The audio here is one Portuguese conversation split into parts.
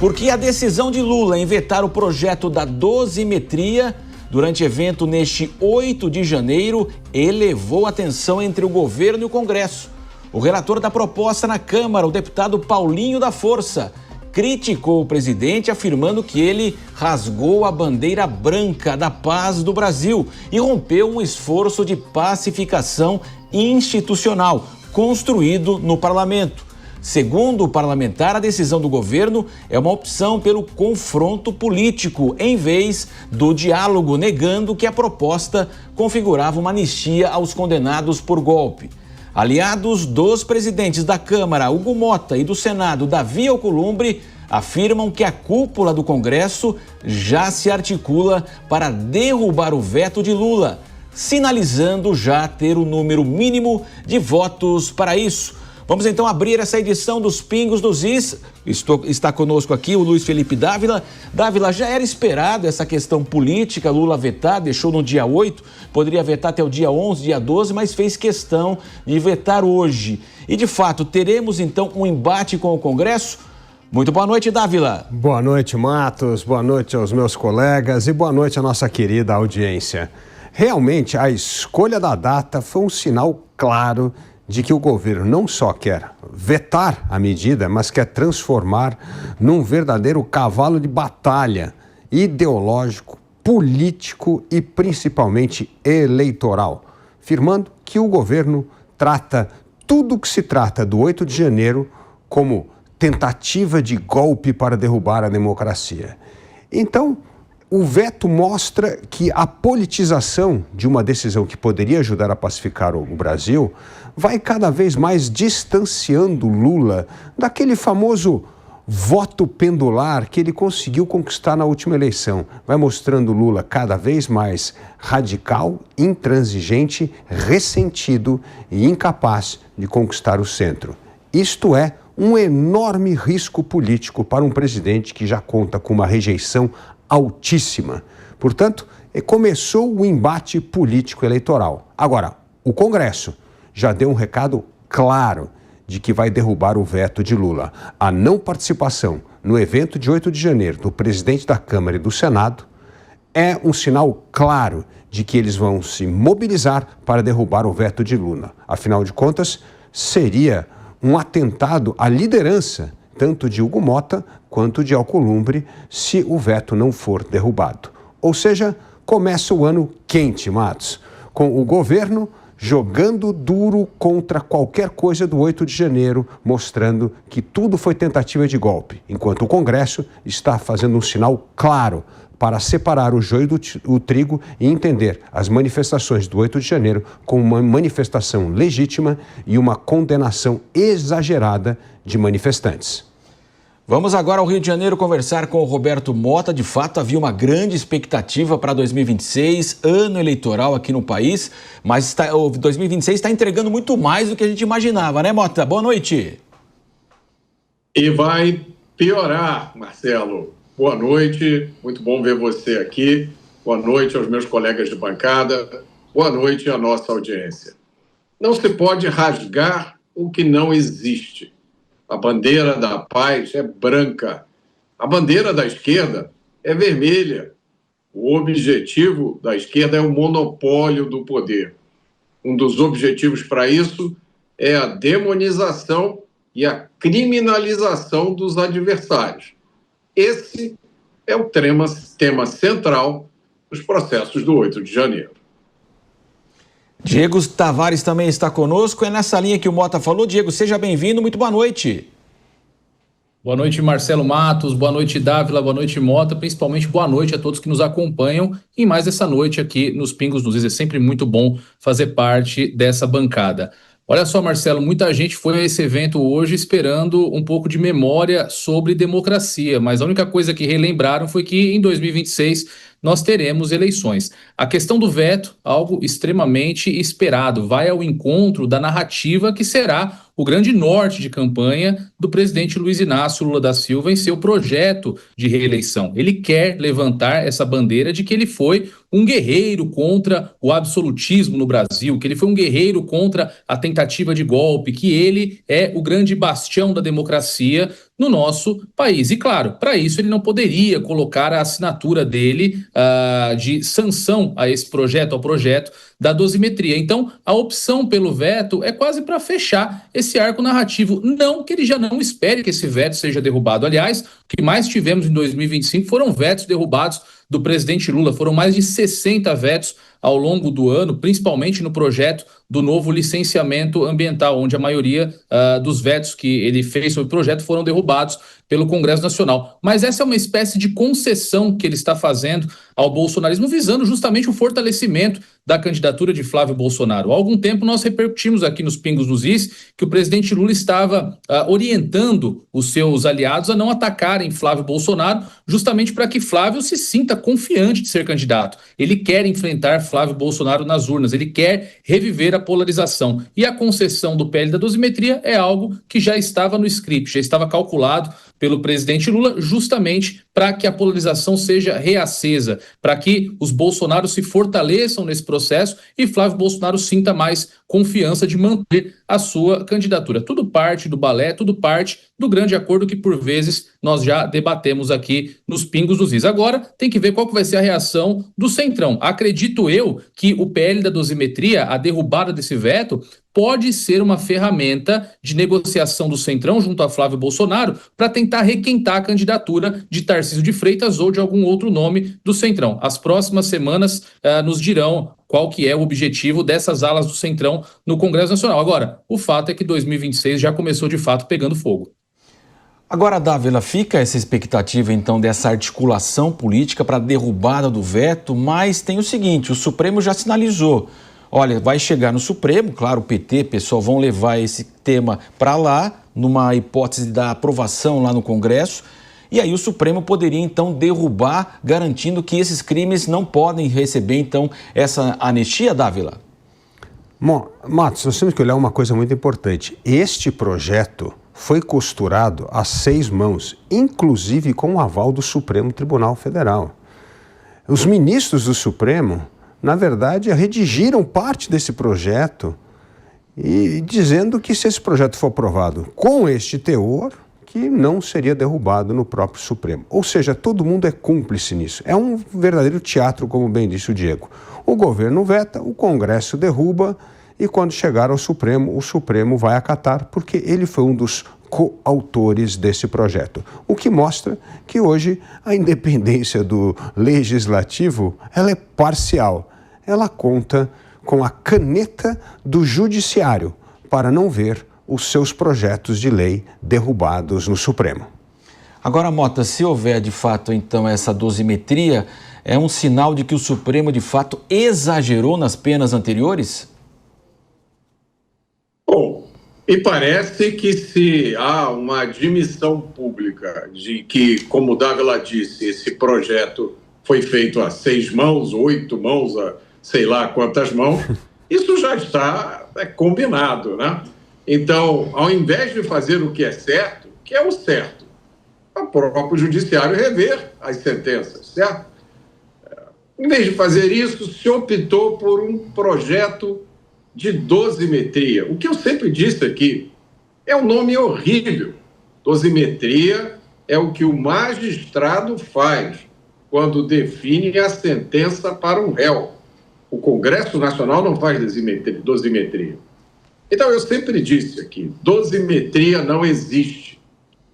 Porque a decisão de Lula em vetar o projeto da dosimetria durante evento neste 8 de janeiro elevou a tensão entre o governo e o Congresso. O relator da proposta na Câmara, o deputado Paulinho da Força, criticou o presidente afirmando que ele rasgou a bandeira branca da paz do Brasil e rompeu um esforço de pacificação institucional construído no parlamento. Segundo o parlamentar, a decisão do governo é uma opção pelo confronto político, em vez do diálogo, negando que a proposta configurava uma anistia aos condenados por golpe. Aliados dos presidentes da Câmara, Hugo Motta, e do Senado, Davi Alcolumbre, afirmam que a cúpula do Congresso já se articula para derrubar o veto de Lula, sinalizando já ter o número mínimo de votos para isso. Vamos então abrir essa edição dos Pingos dos Is. Está conosco aqui o Luiz Felipe Dávila. Dávila, já era esperado essa questão política, Lula vetar, deixou no dia 8, poderia vetar até o dia 11, dia 12, mas fez questão de vetar hoje. E de fato, teremos então um embate com o Congresso? Muito boa noite, Dávila. Boa noite, Matos, boa noite aos meus colegas e boa noite à nossa querida audiência. Realmente, a escolha da data foi um sinal claro de que o governo não só quer vetar a medida, mas quer transformar num verdadeiro cavalo de batalha ideológico, político e principalmente eleitoral, afirmando que o governo trata tudo que se trata do 8 de janeiro como tentativa de golpe para derrubar a democracia. Então, o veto mostra que a politização de uma decisão que poderia ajudar a pacificar o Brasil vai cada vez mais distanciando Lula daquele famoso voto pendular que ele conseguiu conquistar na última eleição. Vai mostrando Lula cada vez mais radical, intransigente, ressentido e incapaz de conquistar o centro. Isto é um enorme risco político para um presidente que já conta com uma rejeição altíssima. Portanto, começou o embate político-eleitoral. Agora, o Congresso já deu um recado claro de que vai derrubar o veto de Lula. A não participação no evento de 8 de janeiro do presidente da Câmara e do Senado é um sinal claro de que eles vão se mobilizar para derrubar o veto de Lula. Afinal de contas, seria um atentado à liderança tanto de Hugo Motta quanto de Alcolumbre, se o veto não for derrubado. Ou seja, começa o ano quente, Matos, com o governo jogando duro contra qualquer coisa do 8 de janeiro, mostrando que tudo foi tentativa de golpe, enquanto o Congresso está fazendo um sinal claro para separar o joio do trigo e entender as manifestações do 8 de janeiro como uma manifestação legítima e uma condenação exagerada de manifestantes. Vamos agora ao Rio de Janeiro conversar com o Roberto Motta. De fato, havia uma grande expectativa para 2026, ano eleitoral aqui no país, mas o 2026 está entregando muito mais do que a gente imaginava, né, Motta? Boa noite. E vai piorar, Marcelo. Boa noite, muito bom ver você aqui. Boa noite aos meus colegas de bancada. Boa noite à nossa audiência. Não se pode rasgar o que não existe. A bandeira da paz é branca. A bandeira da esquerda é vermelha. O objetivo da esquerda é o monopólio do poder. Um dos objetivos para isso é a demonização e a criminalização dos adversários. Esse é o tema central dos processos do 8 de janeiro. Diego Tavares também está conosco, é nessa linha que o Motta falou. Diego, seja bem-vindo, muito boa noite. Boa noite, Marcelo Matos, boa noite, Dávila, boa noite, Motta, principalmente boa noite a todos que nos acompanham em mais essa noite aqui nos Pingos dos Is. É sempre muito bom fazer parte dessa bancada. Olha só, Marcelo, muita gente foi a esse evento hoje esperando um pouco de memória sobre democracia, mas a única coisa que relembraram foi que em 2026 nós teremos eleições. A questão do veto, algo extremamente esperado, vai ao encontro da narrativa que será o grande norte de campanha do presidente Luiz Inácio Lula da Silva em seu projeto de reeleição. Ele quer levantar essa bandeira de que ele foi um guerreiro contra o absolutismo no Brasil, que ele foi um guerreiro contra a tentativa de golpe, que ele é o grande bastião da democracia no nosso país. E claro, para isso ele não poderia colocar a assinatura dele de sanção a esse projeto, ao projeto da dosimetria. Então, a opção pelo veto é quase para fechar esse arco narrativo. Não que ele já não espere que esse veto seja derrubado. Aliás, o que mais tivemos em 2025 foram vetos derrubados do presidente Lula. Foram mais de 60 vetos ao longo do ano, principalmente no projeto do novo licenciamento ambiental, onde a maioria dos vetos que ele fez sobre o projeto foram derrubados pelo Congresso Nacional. Mas essa é uma espécie de concessão que ele está fazendo ao bolsonarismo, visando justamente o fortalecimento da candidatura de Flávio Bolsonaro. Há algum tempo nós repercutimos aqui nos Pingos nos Is que o presidente Lula estava orientando os seus aliados a não atacarem Flávio Bolsonaro, justamente para que Flávio se sinta confiante de ser candidato. Ele quer enfrentar Flávio Bolsonaro nas urnas, ele quer reviver a polarização. E a concessão do PL da dosimetria é algo que já estava no script, já estava calculado pelo presidente Lula, justamente para que a polarização seja reacesa, para que os Bolsonaros se fortaleçam nesse processo e Flávio Bolsonaro sinta mais confiança de manter a sua candidatura. Tudo parte do balé, tudo parte do grande acordo que, por vezes, nós já debatemos aqui nos Pingos nos Is. Agora, tem que ver qual que vai ser a reação do Centrão. Acredito eu que o PL da dosimetria, a derrubada desse veto, pode ser uma ferramenta de negociação do Centrão junto a Flávio Bolsonaro para tentar requentar a candidatura de Tarcísio de Freitas ou de algum outro nome do Centrão. As próximas semanas nos dirão qual que é o objetivo dessas alas do Centrão no Congresso Nacional. Agora, o fato é que 2026 já começou de fato pegando fogo. Agora, Dávila, fica essa expectativa então dessa articulação política para a derrubada do veto, mas tem o seguinte, o Supremo já sinalizou. Olha, vai chegar no Supremo, claro, o PT, pessoal, vão levar esse tema para lá, numa hipótese da aprovação lá no Congresso, e aí o Supremo poderia, então, derrubar, garantindo que esses crimes não podem receber, então, essa anistia, Dávila? Bom, Matos, nós temos que olhar uma coisa muito importante. Este projeto foi costurado a 6 mãos, inclusive com o aval do Supremo Tribunal Federal. Os ministros do Supremo, na verdade, redigiram parte desse projeto e dizendo que se esse projeto for aprovado com este teor, que não seria derrubado no próprio Supremo. Ou seja, todo mundo é cúmplice nisso. É um verdadeiro teatro, como bem disse o Diego. O governo veta, o Congresso derruba e quando chegar ao Supremo, o Supremo vai acatar, porque ele foi um dos coautores desse projeto. O que mostra que hoje a independência do legislativo ela é parcial. Ela conta com a caneta do judiciário para não ver os seus projetos de lei derrubados no Supremo. Agora, Mota, se houver de fato então essa dosimetria, é um sinal de que o Supremo de fato exagerou nas penas anteriores? Bom, e parece que se há uma admissão pública de que, como o Dávila disse, esse projeto foi feito a 6 mãos, 8 mãos, a sei lá quantas mãos, isso já está combinado, né? Então, ao invés de fazer o que é certo, que é o certo, o próprio judiciário rever as sentenças, certo? Em vez de fazer isso, se optou por um projeto de dosimetria. O que eu sempre disse aqui é um nome horrível. Dosimetria é o que o magistrado faz quando define a sentença para um réu. O Congresso Nacional não faz dosimetria. Então, eu sempre disse aqui, dosimetria não existe.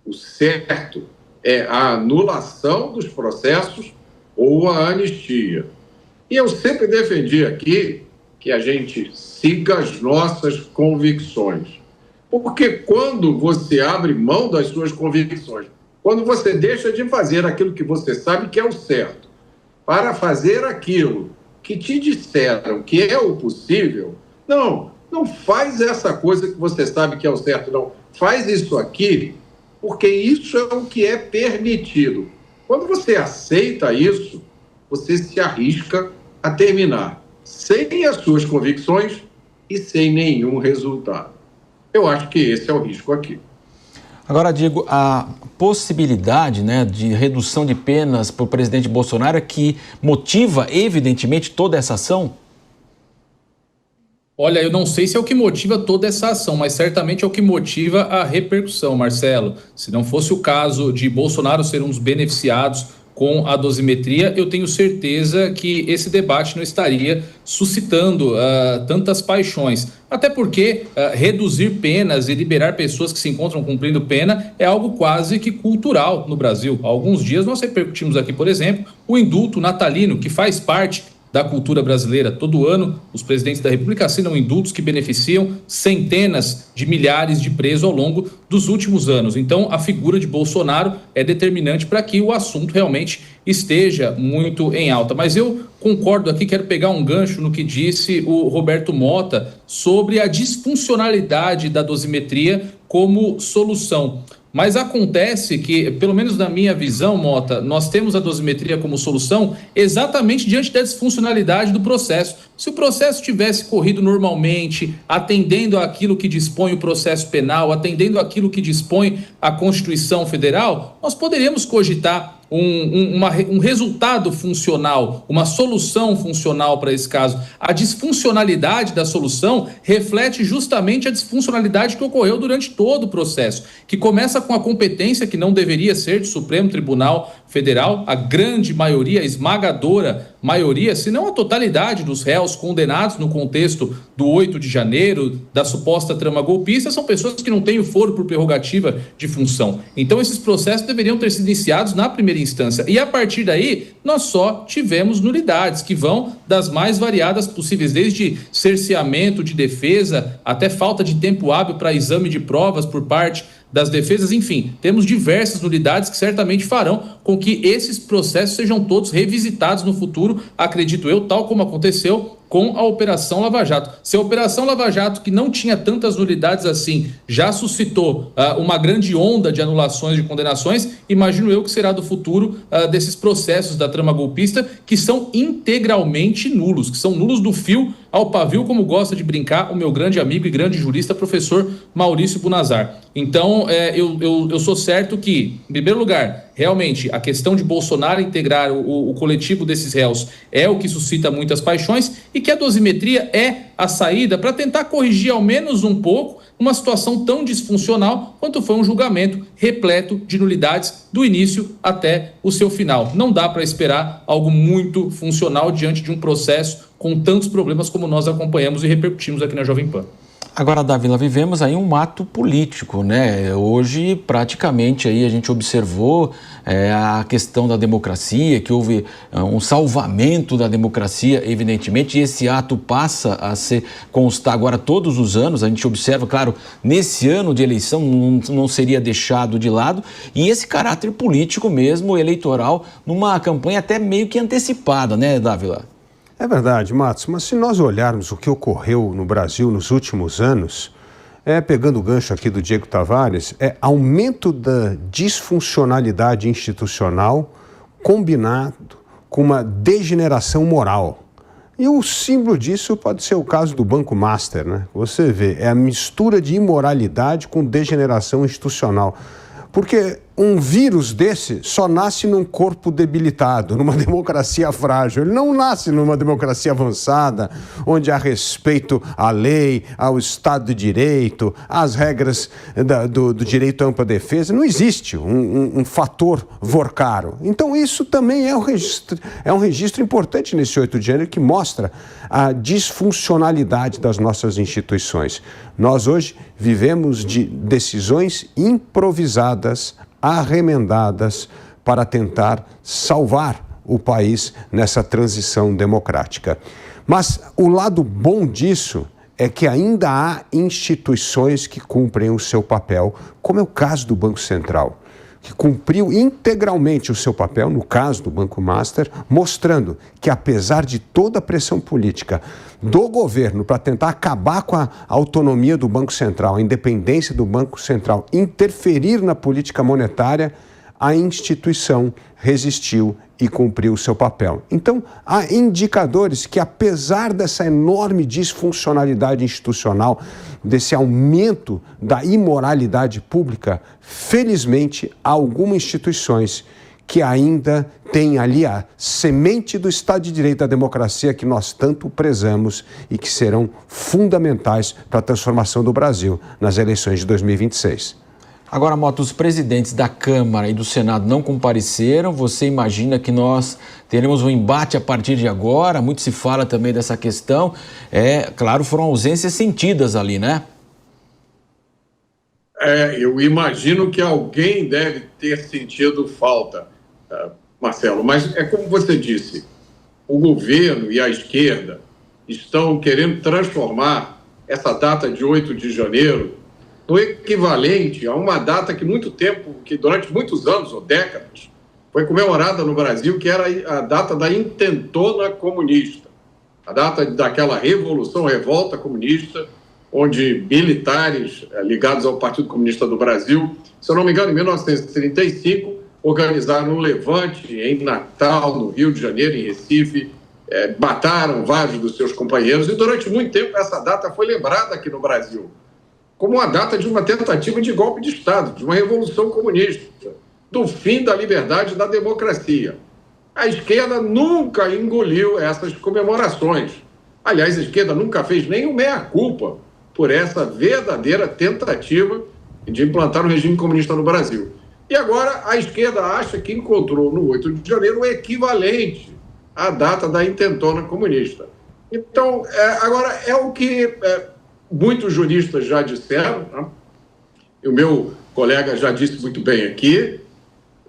O certo é a anulação dos processos ou a anistia. E eu sempre defendi aqui que a gente siga as nossas convicções. Porque quando você abre mão das suas convicções, quando você deixa de fazer aquilo que você sabe que é o certo, para fazer aquilo que te disseram que é o possível, não faz essa coisa que você sabe que é o certo, não. Faz isso aqui, porque isso é o que é permitido. Quando você aceita isso, você se arrisca a terminar sem as suas convicções e sem nenhum resultado. Eu acho que esse é o risco aqui. Agora, Diego, a possibilidade, né, de redução de penas para o presidente Bolsonaro é que motiva, evidentemente, toda essa ação? Olha, eu não sei se é o que motiva toda essa ação, mas certamente é o que motiva a repercussão, Marcelo. Se não fosse o caso de Bolsonaro ser um dos beneficiados com a dosimetria, eu tenho certeza que esse debate não estaria suscitando tantas paixões. Até porque reduzir penas e liberar pessoas que se encontram cumprindo pena é algo quase que cultural no Brasil. Há alguns dias nós repercutimos aqui, por exemplo, o indulto natalino, que faz parte da cultura brasileira. Todo ano, os presidentes da República assinam indultos que beneficiam centenas de milhares de presos ao longo dos últimos anos. Então, a figura de Bolsonaro é determinante para que o assunto realmente esteja muito em alta. Mas eu concordo aqui, quero pegar um gancho no que disse o Roberto Mota sobre a disfuncionalidade da dosimetria como solução. Mas acontece que, pelo menos na minha visão, Mota, nós temos a dosimetria como solução exatamente diante da disfuncionalidade do processo. Se o processo tivesse corrido normalmente, atendendo àquilo que dispõe o processo penal, atendendo àquilo que dispõe a Constituição Federal, nós poderíamos cogitar um resultado funcional, uma solução funcional para esse caso. A disfuncionalidade da solução reflete justamente a disfuncionalidade que ocorreu durante todo o processo, que começa com a competência que não deveria ser do Supremo Tribunal Federal, a grande maioria, a esmagadora maioria, se não a totalidade dos réus condenados no contexto do 8 de janeiro, da suposta trama golpista, são pessoas que não têm o foro por prerrogativa de função. Então, esses processos deveriam ter sido iniciados na primeira instância. E, a partir daí, nós só tivemos nulidades, que vão das mais variadas possíveis, desde cerceamento de defesa, até falta de tempo hábil para exame de provas por parte das defesas, enfim, temos diversas nulidades que certamente farão com que esses processos sejam todos revisitados no futuro, acredito eu, tal como aconteceu com a Operação Lava Jato. Se a Operação Lava Jato, que não tinha tantas nulidades assim, já suscitou uma grande onda de anulações de condenações, imagino eu que será do futuro desses processos da trama golpista, que são integralmente nulos, que são nulos do fio ao pavio, como gosta de brincar o meu grande amigo e grande jurista, professor Maurício Bunazar. Então, eu sou certo que, em primeiro lugar, realmente, a questão de Bolsonaro integrar o coletivo desses réus é o que suscita muitas paixões e que a dosimetria é a saída para tentar corrigir ao menos um pouco uma situação tão disfuncional quanto foi um julgamento repleto de nulidades do início até o seu final. Não dá para esperar algo muito funcional diante de um processo com tantos problemas como nós acompanhamos e repercutimos aqui na Jovem Pan. Agora, Dávila, vivemos aí um ato político, né? Hoje, praticamente, aí a gente observou a questão da democracia, que houve um salvamento da democracia, evidentemente, e esse ato passa a constar agora todos os anos. A gente observa, claro, nesse ano de eleição não seria deixado de lado, e esse caráter político mesmo, eleitoral, numa campanha até meio que antecipada, né, Dávila? É verdade, Matos, mas se nós olharmos o que ocorreu no Brasil nos últimos anos, pegando o gancho aqui do Diego Tavares, aumento da disfuncionalidade institucional combinado com uma degeneração moral. E o símbolo disso pode ser o caso do Banco Master, né? Você vê, é a mistura de imoralidade com degeneração institucional. Porque um vírus desse só nasce num corpo debilitado, numa democracia frágil. Ele não nasce numa democracia avançada, onde há respeito à lei, ao Estado de Direito, às regras do direito à ampla defesa. Não existe um fator Vorcaro. Então isso também é um registro importante nesse 8 de janeiro que mostra a disfuncionalidade das nossas instituições. Nós hoje vivemos de decisões improvisadas, arremendadas para tentar salvar o país nessa transição democrática. Mas o lado bom disso é que ainda há instituições que cumprem o seu papel, como é o caso do Banco Central, que cumpriu integralmente o seu papel, no caso do Banco Master, mostrando que, apesar de toda a pressão política do governo para tentar acabar com a autonomia do Banco Central, a independência do Banco Central, interferir na política monetária, a instituição resistiu e cumpriu o seu papel. Então, há indicadores que, apesar dessa enorme disfuncionalidade institucional, desse aumento da imoralidade pública, felizmente, há algumas instituições que ainda têm ali a semente do Estado de Direito, da democracia que nós tanto prezamos e que serão fundamentais para a transformação do Brasil nas eleições de 2026. Agora, Mota, os presidentes da Câmara e do Senado não compareceram. Você imagina que nós teremos um embate a partir de agora? Muito se fala também dessa questão. Claro, foram ausências sentidas ali, né? Eu imagino que alguém deve ter sentido falta, Marcelo. Mas é como você disse, o governo e a esquerda estão querendo transformar essa data de 8 de janeiro no equivalente a uma data que durante muitos anos ou décadas foi comemorada no Brasil, que era a data da intentona comunista, a data daquela revolta comunista, onde militares ligados ao Partido Comunista do Brasil, se eu não me engano, em 1935, organizaram um levante em Natal, no Rio de Janeiro, em Recife, mataram vários dos seus companheiros, e durante muito tempo essa data foi lembrada aqui no Brasil como a data de uma tentativa de golpe de Estado, de uma revolução comunista, do fim da liberdade e da democracia. A esquerda nunca engoliu essas comemorações. Aliás, a esquerda nunca fez nem o meia-culpa por essa verdadeira tentativa de implantar um regime comunista no Brasil. E agora a esquerda acha que encontrou no 8 de janeiro o equivalente à data da intentona comunista. Então, agora é o que muitos juristas já disseram, né? E o meu colega já disse muito bem aqui,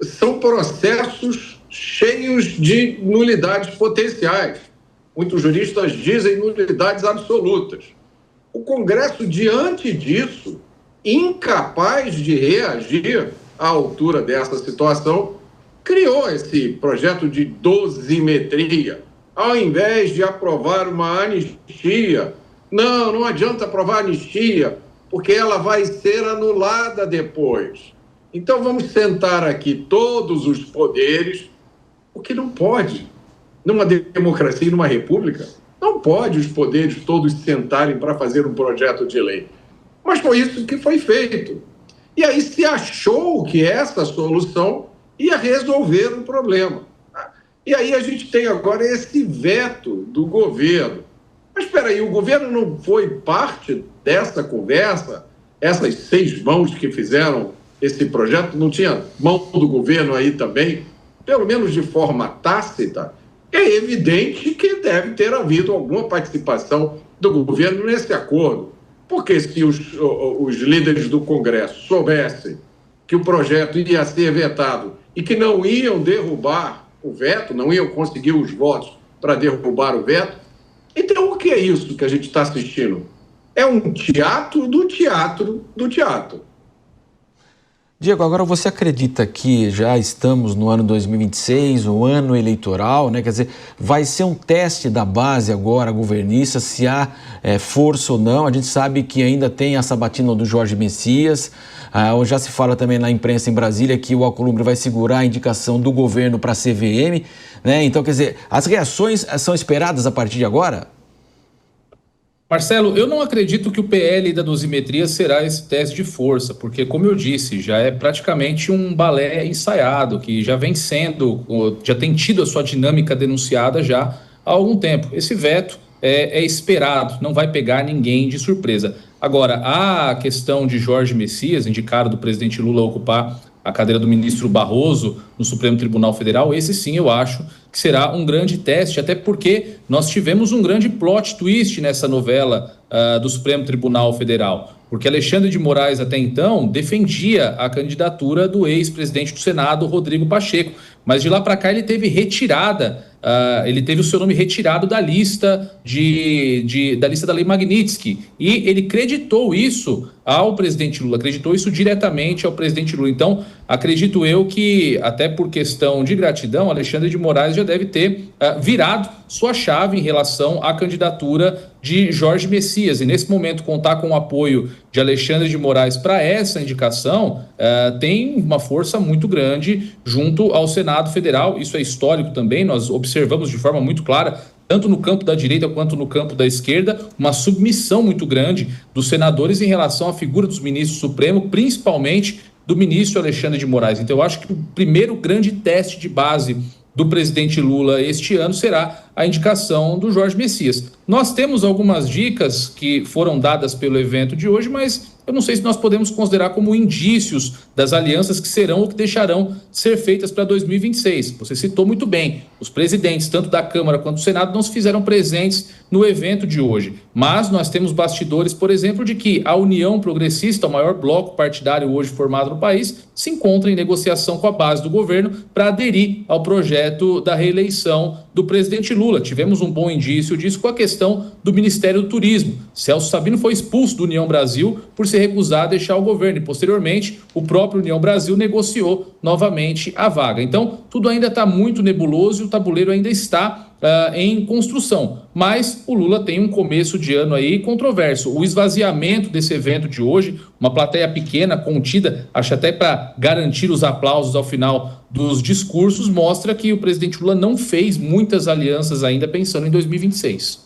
são processos cheios de nulidades potenciais. Muitos juristas dizem nulidades absolutas. O Congresso, diante disso, incapaz de reagir à altura dessa situação, criou esse projeto de dosimetria. Ao invés de aprovar uma anistia, não adianta aprovar anistia, porque ela vai ser anulada depois. Então vamos sentar aqui todos os poderes, o que não pode. Numa democracia e numa república, não pode os poderes todos sentarem para fazer um projeto de lei. Mas foi isso que foi feito. E aí se achou que essa solução ia resolver o problema. E aí a gente tem agora esse veto do governo. Mas espera aí, o governo não foi parte dessa conversa? Essas 6 mãos que fizeram esse projeto, não tinha mão do governo aí também? Pelo menos de forma tácita? É evidente que deve ter havido alguma participação do governo nesse acordo. Porque se os líderes do Congresso soubessem que o projeto ia ser vetado e que não iam derrubar o veto, não iam conseguir os votos para derrubar o veto, então o que é isso que a gente está assistindo? É um teatro do teatro do teatro. Diego, agora você acredita que já estamos no ano 2026, o ano eleitoral, né? Quer dizer, vai ser um teste da base agora, governista, se há força ou não. A gente sabe que ainda tem a sabatina do Jorge Messias. Já se fala também na imprensa em Brasília que o Alcolumbre vai segurar a indicação do governo para a CVM, né? Então, quer dizer, as reações são esperadas a partir de agora? Marcelo, eu não acredito que o PL da dosimetria será esse teste de força, porque, como eu disse, já é praticamente um balé ensaiado, que já vem sendo, já tem tido a sua dinâmica denunciada já há algum tempo. Esse veto é esperado, não vai pegar ninguém de surpresa. Agora, a questão de Jorge Messias, indicado do presidente Lula a ocupar a cadeira do ministro Barroso no Supremo Tribunal Federal, esse sim eu acho que será um grande teste, até porque nós tivemos um grande plot twist nessa novela do Supremo Tribunal Federal, porque Alexandre de Moraes até então defendia a candidatura do ex-presidente do Senado, Rodrigo Pacheco, mas de lá para cá ele teve retirada, ele teve o seu nome retirado da lista da lista da Lei Magnitsky, e ele creditou isso ao presidente Lula, acreditou isso diretamente ao presidente Lula. Então, acredito eu que, até por questão de gratidão, Alexandre de Moraes já deve ter virado sua chave em relação à candidatura de Jorge Messias, e nesse momento contar com o apoio de Alexandre de Moraes para essa indicação tem uma força muito grande junto ao Senado Federal. Isso é histórico também, nós observamos de forma muito clara, tanto no campo da direita quanto no campo da esquerda, uma submissão muito grande dos senadores em relação à figura dos ministros do Supremo, principalmente do ministro Alexandre de Moraes. Então, eu acho que o primeiro grande teste de base do presidente Lula este ano será a indicação do Jorge Messias. Nós temos algumas dicas que foram dadas pelo evento de hoje, mas eu não sei se nós podemos considerar como indícios das alianças que serão ou que deixarão de ser feitas para 2026. Você citou muito bem, os presidentes, tanto da Câmara quanto do Senado, não se fizeram presentes no evento de hoje. Mas nós temos bastidores, por exemplo, de que a União Progressista, o maior bloco partidário hoje formado no país, se encontra em negociação com a base do governo para aderir ao projeto da reeleição do presidente Lula. Tivemos um bom indício disso com a questão do Ministério do Turismo. Celso Sabino foi expulso do União Brasil por se recusar a deixar o governo, e posteriormente o próprio União Brasil negociou novamente a vaga. Então, tudo ainda está muito nebuloso e o tabuleiro ainda está em construção, mas o Lula tem um começo de ano aí controverso. O esvaziamento desse evento de hoje, uma plateia pequena, contida, acho até para garantir os aplausos ao final dos discursos, mostra que o presidente Lula não fez muitas alianças ainda pensando em 2026.